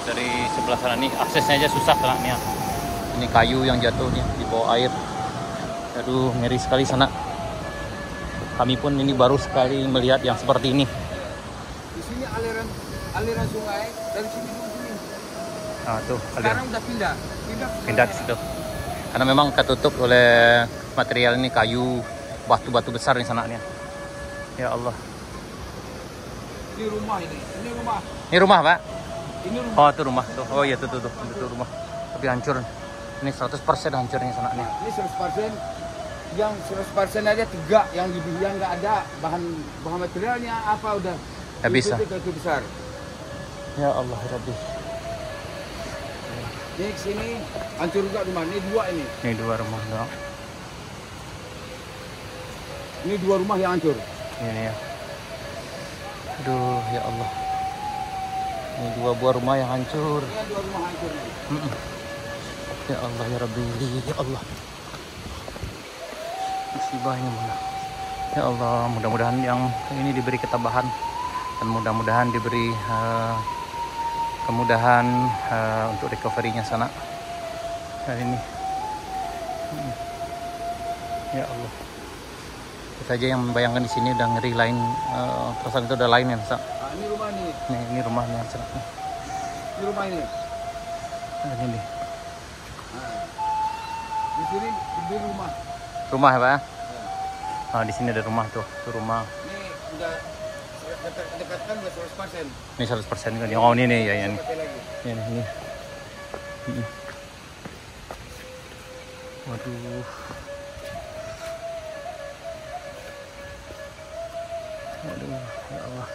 dari sebelah sana nih, aksesnya aja susah sana nih. Ini kayu yang jatuh nih di bawah air. Aduh, ngeri sekali sana. Kami pun ini baru sekali melihat yang seperti ini. Di sini aliran sungai dari sini ke sini. Nah, tuh Sekarang udah pindah ke situ. Karena memang ketutup oleh material ini, kayu, batu-batu besar di sana nih. Ya Allah. Ini rumah ini. Ini rumah, Pak? Ini rumah. Oh, itu rumah tuh. Oh iya, tuh rumah. Tapi hancur. Ini 100% hancurnya sana nih. Ini 100%. Yang 100% aja tegak, yang nggak ada bahan materialnya apa udah. Nggak bisa. Itu besar. Ya Allah, Rabbi. Ini sini hancur juga rumah. Ini dua ini. Ini dua rumah dong. Ini dua rumah yang hancur. Ini ya. Aduh, ya Allah. Ini dua buah rumah yang hancur. Ini dua rumah hancur nih. Ya Allah, ya Rabbi, ya Allah. Musibah ini mana? Ya Allah, mudah-mudahan yang ini diberi ketabahan dan mudah-mudahan diberi kemudahan untuk recovery-nya sana. Hari ini. Ya Allah. Saja yang membayangkan di sini udah ngeri lain, perasaan itu udah lain ya, Sa. Ini rumah nih. Ini rumahnya, Sa. Ini rumah ini. Ini nih. Di sini di rumah. Rumah ya, Pak? Ya. Ah, di sini ada rumah tuh rumah. Ini udah dekat-dekat udah 100%. Ini 100% kan? Oh, ini nih ya, ini. Ini. Waduh. Aduh, ya Allah.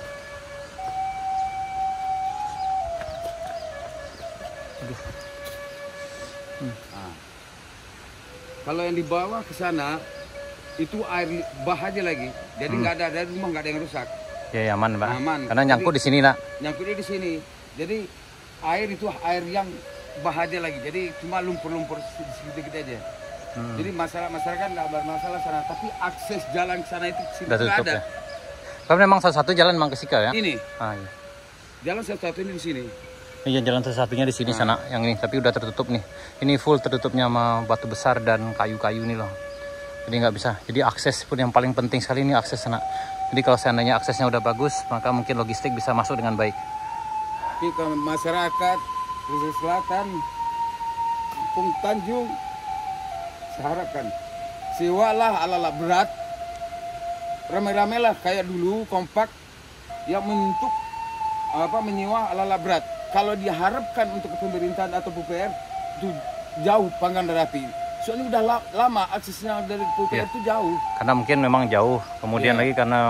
Aduh. Kalau yang dibawa ke sana itu air bah aja lagi, jadi nggak ada dari rumah, nggak ada yang rusak. Ya, aman, Pak. Aman. Karena nyangkut di sini, Nak. Nyangkutnya di sini. Jadi air itu air yang bah aja lagi. Jadi cuma lumpur-lumpur sedikit aja. Jadi masyarakat nggak bermasalah sana, tapi akses jalan ke sana itu Udah nggak tutup ada. ya. Tapi memang satu jalan memang ke Sika ya? Ini Ah, iya. jalan satu ini di sini. Iya, jalan satu-satunya di sini sana yang ini, tapi udah tertutup nih. Ini full tertutupnya sama batu besar dan kayu-kayu nih loh. Jadi nggak bisa. Jadi akses pun yang paling penting sekali ini akses sana. Jadi kalau seandainya aksesnya udah bagus, maka mungkin logistik bisa masuk dengan baik. Jadi kalau masyarakat pesisir selatan, Kampung Tanjung, saya harapkan sewalah ala-ala berat, rame-rame lah kayak dulu kompak yang menyentuh menyewa ala-ala berat. Kalau diharapkan untuk pemerintahan atau PUPR itu jauh panggang dari api. Soalnya udah lama aksesnya dari PUPR itu jauh. Karena mungkin memang jauh. Kemudian lagi karena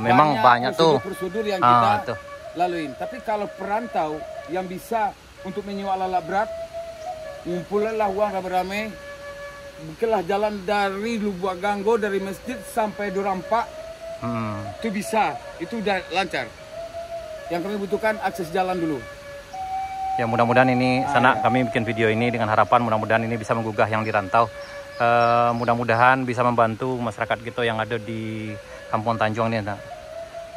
memang banyak tuh prosedur yang kita laluin. Tapi kalau perantau yang bisa untuk menyewa ala-ala berat, ngumpullah uang rame-rame, bikinlah jalan dari Lubuk Ganggo dari masjid sampai Durampak. Itu bisa, itu udah lancar. Yang kami butuhkan akses jalan dulu. Ya, mudah-mudahan ini sana kami bikin video ini dengan harapan mudah-mudahan ini bisa menggugah yang di rantau. Mudah-mudahan bisa membantu masyarakat kita yang ada di Kampung Tanjung ini. Nah.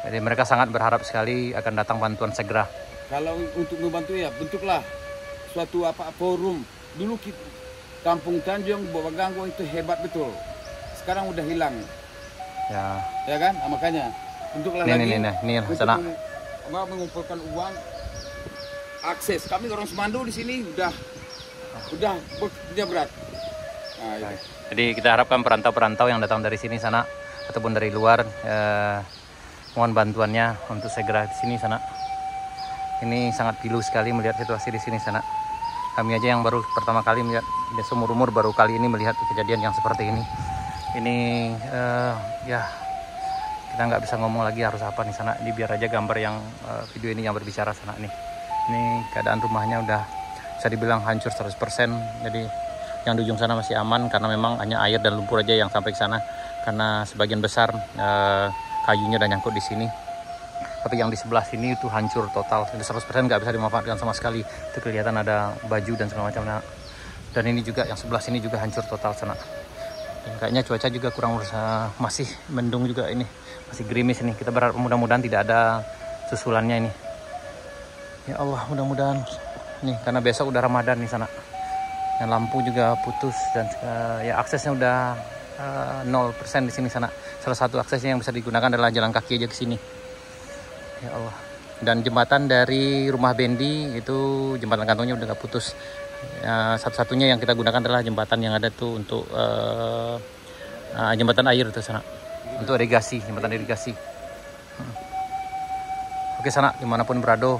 Jadi mereka sangat berharap sekali akan datang bantuan segera. Kalau untuk membantu ya bentuklah suatu forum. Dulu Kampung Tanjung, Lubuk Ganggo itu hebat betul. Sekarang udah hilang. Ya kan? Nah, makanya bentuklah lagi. Ini sana. Mengumpulkan uang. Akses kami orang Semando di sini udah bekerja berat. Nah, itu. Jadi kita harapkan perantau-perantau yang datang dari sini sana ataupun dari luar mohon bantuannya untuk segera di sini sana. Ini sangat pilu sekali melihat situasi di sini sana. Kami aja yang baru pertama kali melihat, seumur umur baru kali ini melihat kejadian yang seperti ini. Ini ya kita nggak bisa ngomong lagi harus apa nih sana. Ini biar aja gambar yang video ini yang berbicara sana nih. Ini keadaan rumahnya udah bisa dibilang hancur 100%. Jadi yang di ujung sana masih aman karena memang hanya air dan lumpur aja yang sampai ke sana. Karena sebagian besar kayunya udah nyangkut di sini. Tapi yang di sebelah sini itu hancur total. Jadi 100% nggak bisa dimanfaatkan sama sekali. Itu kelihatan ada baju dan segala macam. Dan ini juga yang sebelah sini juga hancur total sana. Dan kayaknya cuaca juga kurang masih mendung juga ini. Masih gerimis ini. Kita berharap mudah-mudahan tidak ada susulannya ini. Ya Allah, mudah-mudahan nih, karena besok udah Ramadan nih sana. Dan lampu juga putus dan ya aksesnya udah 0% di sini sana. Salah satu aksesnya yang bisa digunakan adalah jalan kaki aja ke sini. Ya Allah. Dan jembatan dari rumah Bendi itu jembatan kantongnya udah gak putus. Ya, satu-satunya yang kita gunakan adalah jembatan yang ada tuh untuk jembatan air itu sana. Untuk irigasi, jembatan irigasi. Oke sana, dimanapun berada,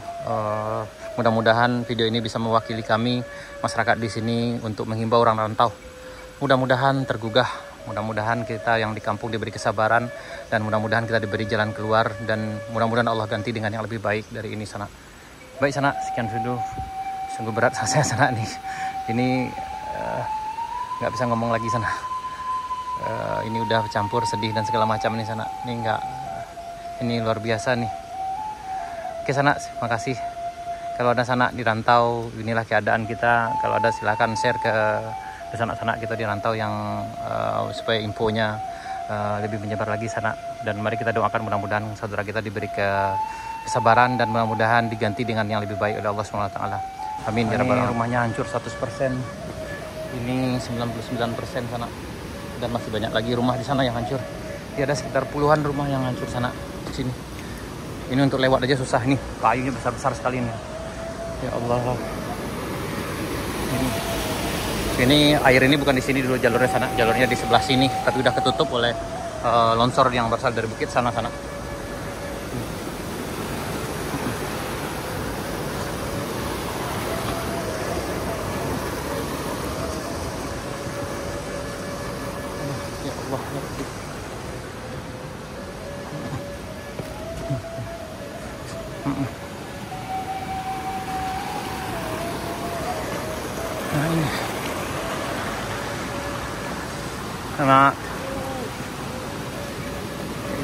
mudah-mudahan video ini bisa mewakili kami masyarakat di sini untuk menghimbau orang rantau. Mudah-mudahan tergugah, mudah-mudahan kita yang di kampung diberi kesabaran, dan mudah-mudahan kita diberi jalan keluar, dan mudah-mudahan Allah ganti dengan yang lebih baik dari ini sana. Baik sana, sekian video. Sungguh berat saya sana nih. Ini nggak bisa ngomong lagi sana. Ini udah campur sedih dan segala macam nih sana. Ini luar biasa nih. Oke sana, terima kasih. Kalau ada sana di rantau, inilah keadaan kita. Kalau ada silakan share ke sana-sana kita di rantau yang supaya infonya lebih menyebar lagi sana. Dan mari kita doakan mudah-mudahan saudara kita diberi kesabaran dan mudah-mudahan diganti dengan yang lebih baik oleh Allah SWT. Amin ya rabbal alamin. Rumahnya hancur 100%. Ini 99% sana. Dan masih banyak lagi rumah di sana yang hancur. Dia ada sekitar puluhan rumah yang hancur sana sini. Ini untuk lewat aja susah nih, kayunya besar-besar sekali nih. Ya Allah. Ini air ini bukan di sini dulu jalurnya sana, jalurnya di sebelah sini, tapi udah ketutup oleh longsor yang berasal dari bukit sana-sana. Ya Allah, ya Rabbi. Nah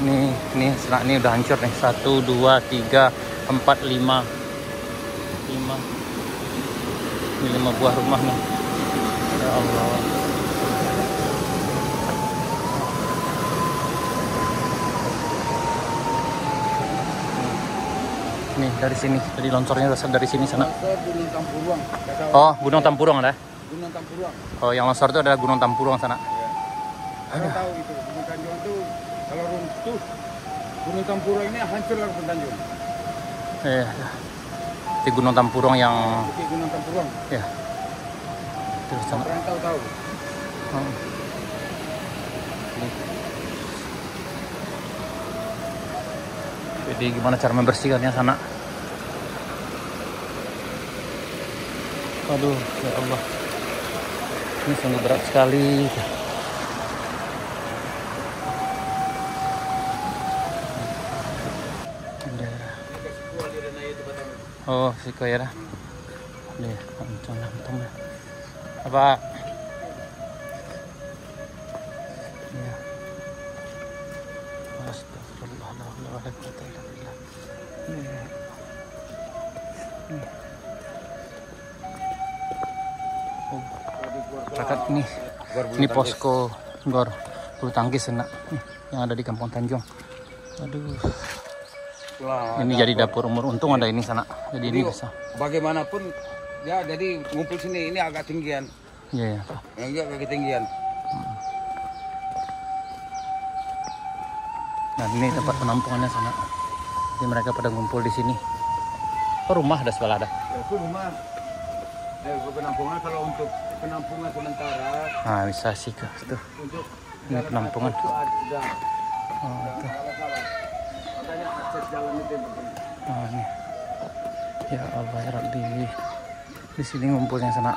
ini karena ini udah hancur nih. 1, 2, 3, 4, 5 ini 5 buah rumah nih. Ya Allah. Nih dari sini, dari lonsornya berasal dari sini sana. Gunung Tampuruang. Oh, Gunung Tampuruang ada? Gunung Tampuruang. Oh, yang longsor itu adalah Gunung Tampuruang sana. Saya tahu itu, Gunung Tanjung itu kalau runtuh, Gunung Tampuruang ini hancur langsung Tanjung. Iya. Di Gunung Tampuruang yang. Di Gunung Tampuruang. Ya. Terus sana. Orang tahu. Jadi gimana cara membersihkannya sana? Aduh, ya Allah. Ini sungguh berat sekali. Oh, siko ya dah. Nih, antum. Apa? Ya. Astagfirullahaladzim. Masyarakat ini posko gor bulu tangkis enak yang ada di Kampung Tanjung. Aduh. Ini jadi dapur umur, untung ada ini sana. Jadi ini bisa. Bagaimanapun ya, jadi ngumpul sini ini agak tinggian. Iya. Yang agak ketinggian. Nah ini tempat penampungannya sana. Jadi mereka pada ngumpul di sini. Oh, rumah ada sebelah ada. Ya, itu rumah. Penampungan kalau untuk penampungan sementara. Nah bisa sih kak itu. Untuk ini penampungan. Itu ada. Oh, itu. Makanya akses jalan itu yang penting. Oh, ini. Ya Allah ya Rabbi. Di sini ngumpulnya sana.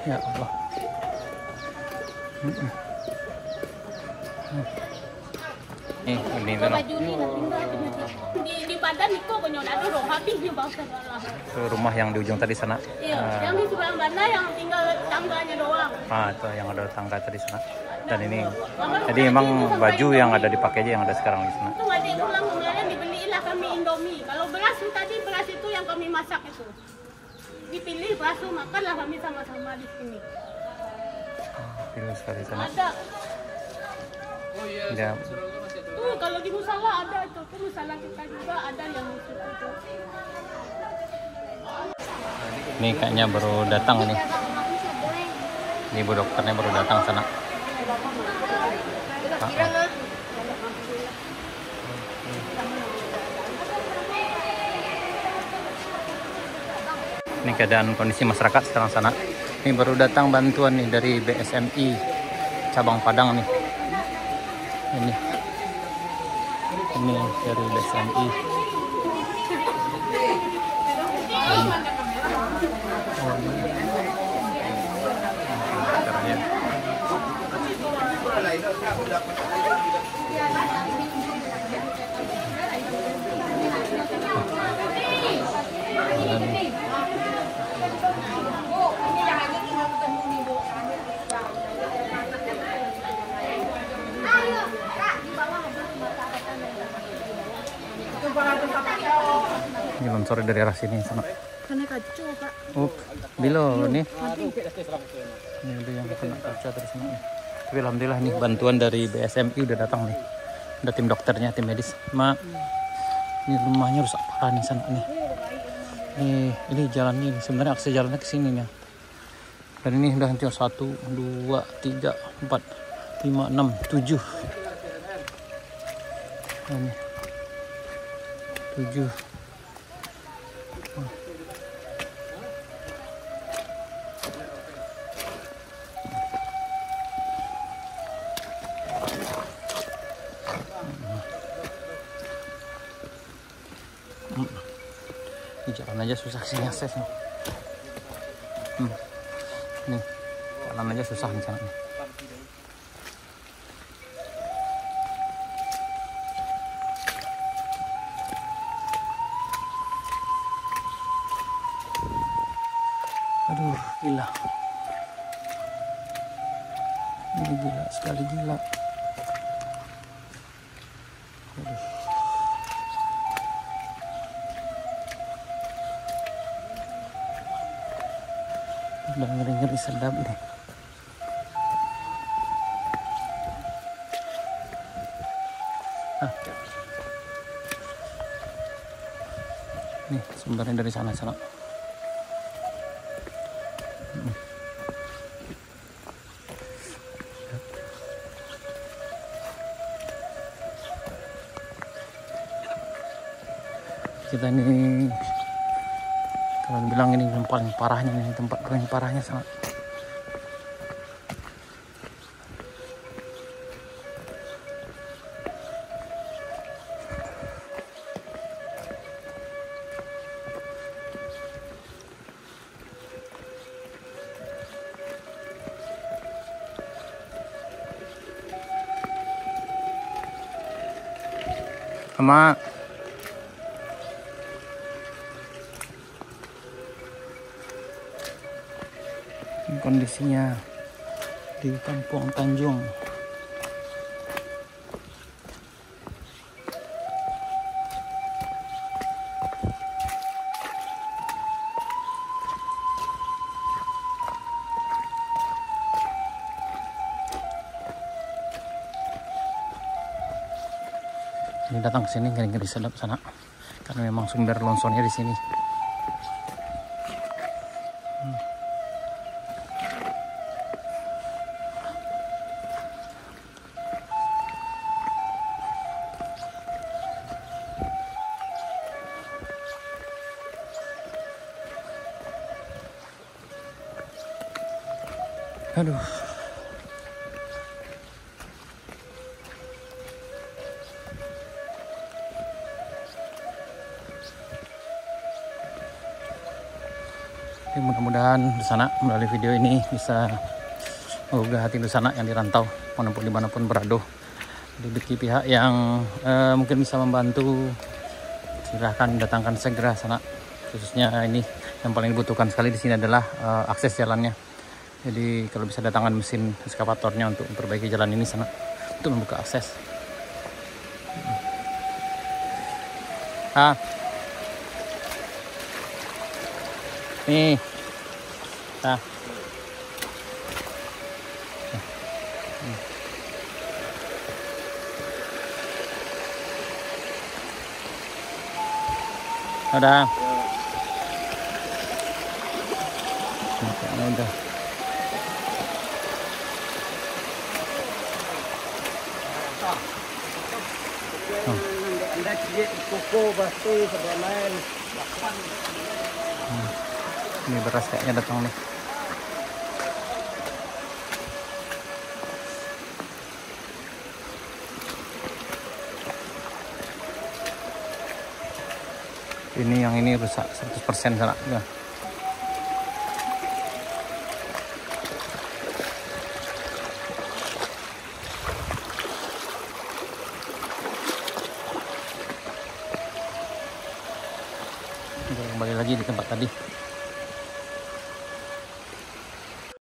Ya Allah. Ini di badan itu ada roh habis di bawah. Rumah yang di ujung tadi sana. Iya, yang di sebelah mana yang tinggal tangganya doang. Itu yang ada tangga tadi sana. Dan ini jadi memang baju yang ada dipakai aja yang ada sekarang di sana. Itu adik pulang kemarin dibelilah kami Indomie. Kalau beras itu yang kami masak itu. Dipilih beras makanlah kami sama-sama di sini. Pilih sekali sana. Ada. Ya. Kalau di musala ada itu, musala kita juga ada yang itu. Ini kayaknya baru datang nih. Ini bu dokternya baru datang sana. Ini keadaan kondisi masyarakat sekarang sana. Ini baru datang bantuan nih dari BSMI cabang Padang nih. Ini dari BSMI. Ini longsor dari arah sini sama. Kena kacu, Pak. Bilo nih. Ini udah yang kena kaca dari sana nih. Tapi alhamdulillah nih bantuan dari BSMI udah datang nih. Ada tim dokternya, tim medis. Ini rumahnya rusak parah nih sana nih. Ini jalannya nih. Sebenarnya akses jalannya ke sini nih. Dan ini udah hancur 1, 2, 3, 4, 5, 6, 7. Ini 7. Ini jalan aja susah sih aksesnya. Nih jalan aja susah di sana nih. Aduh, gila. Ini gila sekali, gila. Aduh. Udah ngeri-ngeri sedap nih. Nih sumbernya dari sana-sana. Kita ini kalau bilang ini yang paling parahnya nih, tempat paling parahnya sangat. Sama kondisinya di Kampung Tanjung. Ini datang ke sini ngeri-ngeri sedap sana, karena memang sumber longsornya di sini. Aduh. Mudah-mudahan di sana melalui video ini bisa menggugah hati di sana yang dirantau manapun dimanapun berada. Bagi pihak yang mungkin bisa membantu, silahkan datangkan segera sana. Khususnya ini yang paling dibutuhkan sekali di sini adalah akses jalannya. Jadi kalau bisa datangkan mesin eskavatornya untuk memperbaiki jalan ini sana, untuk membuka akses. Nih. Udah. Kayaknya udah. Ini beras kayaknya datang nih. Ini yang ini rusak 100% sana. Ya. Kembali lagi di tempat tadi.